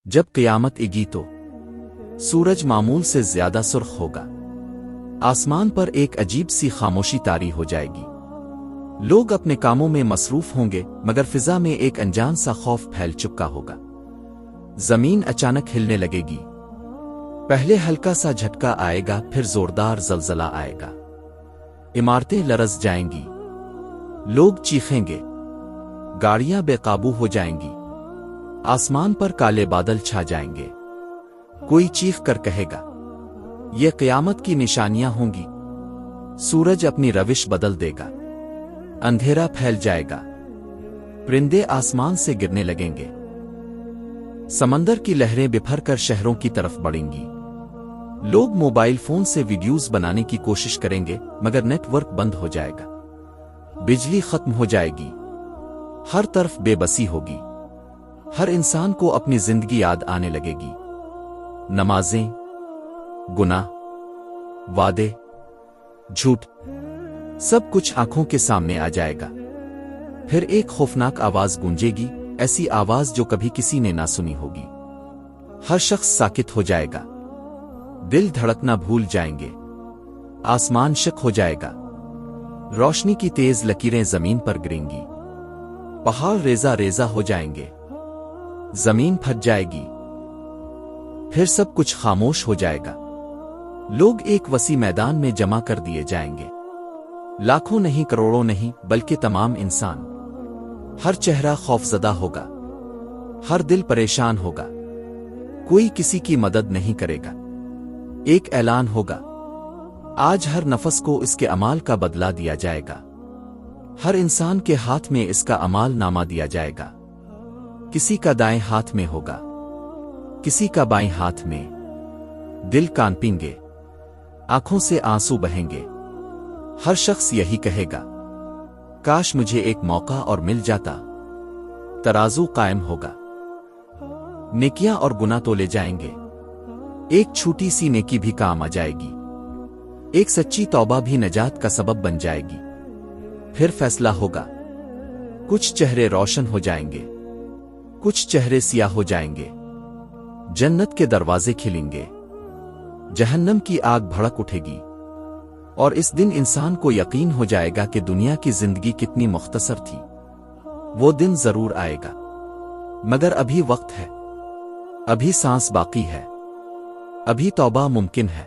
جب قیامت اگی تو سورج معمول سے زیادہ سرخ ہوگا۔ آسمان پر ایک عجیب سی خاموشی طاری ہو جائے گی۔ لوگ اپنے کاموں میں مصروف ہوں گے مگر فضا میں ایک انجان سا خوف پھیل چکا ہوگا۔ زمین اچانک ہلنے لگے گی۔ پہلے ہلکا سا جھٹکا آئے گا، پھر زوردار زلزلہ آئے گا۔ عمارتیں لرز جائیں گی، لوگ چیخیں گے، گاڑیاں بے قابو ہو جائیں گی، آسمان پر کالے بادل چھا جائیں گے۔ کوئی چیخ کر کہے گا، یہ قیامت کی نشانیاں ہوں گی۔ سورج اپنی روش بدل دے گا، اندھیرا پھیل جائے گا، پرندے آسمان سے گرنے لگیں گے، سمندر کی لہریں بپھر کر شہروں کی طرف بڑھیں گی۔ لوگ موبائل فون سے ویڈیوز بنانے کی کوشش کریں گے مگر نیٹ ورک بند ہو جائے گا، بجلی ختم ہو جائے گی، ہر طرف بے بسی ہوگی، ہر انسان کو اپنی زندگی یاد آنے لگے گی۔ نمازیں، گناہ، وعدے، جھوٹ، سب کچھ آنکھوں کے سامنے آ جائے گا۔ پھر ایک خوفناک آواز گونجے گی، ایسی آواز جو کبھی کسی نے نہ سنی ہوگی۔ ہر شخص ساکت ہو جائے گا، دل دھڑکنا بھول جائیں گے، آسمان شق ہو جائے گا، روشنی کی تیز لکیریں زمین پر گریں گی، پہاڑ ریزہ ریزہ ہو جائیں گے، زمین پھٹ جائے گی، پھر سب کچھ خاموش ہو جائے گا۔ لوگ ایک وسیع میدان میں جمع کر دیے جائیں گے، لاکھوں نہیں، کروڑوں نہیں، بلکہ تمام انسان۔ ہر چہرہ خوفزدہ ہوگا، ہر دل پریشان ہوگا، کوئی کسی کی مدد نہیں کرے گا۔ ایک اعلان ہوگا، آج ہر نفس کو اس کے اعمال کا بدلہ دیا جائے گا۔ ہر انسان کے ہاتھ میں اس کا اعمال نامہ دیا جائے گا۔ کسی کا دائیں ہاتھ میں ہوگا، کسی کا بائیں ہاتھ میں۔ دل کانپیں گے، آنکھوں سے آنسو بہیں گے، ہر شخص یہی کہے گا، کاش مجھے ایک موقع اور مل جاتا۔ ترازو قائم ہوگا، نیکیاں اور گناہ تولے جائیں گے، ایک چھوٹی سی نیکی بھی کام آ جائے گی، ایک سچی توبہ بھی نجات کا سبب بن جائے گی۔ پھر فیصلہ ہوگا، کچھ چہرے روشن ہو جائیں گے، کچھ چہرے سیاہ ہو جائیں گے، جنت کے دروازے کھلیں گے، جہنم کی آگ بھڑک اٹھے گی، اور اس دن انسان کو یقین ہو جائے گا کہ دنیا کی زندگی کتنی مختصر تھی۔ وہ دن ضرور آئے گا، مگر ابھی وقت ہے، ابھی سانس باقی ہے، ابھی توبہ ممکن ہے۔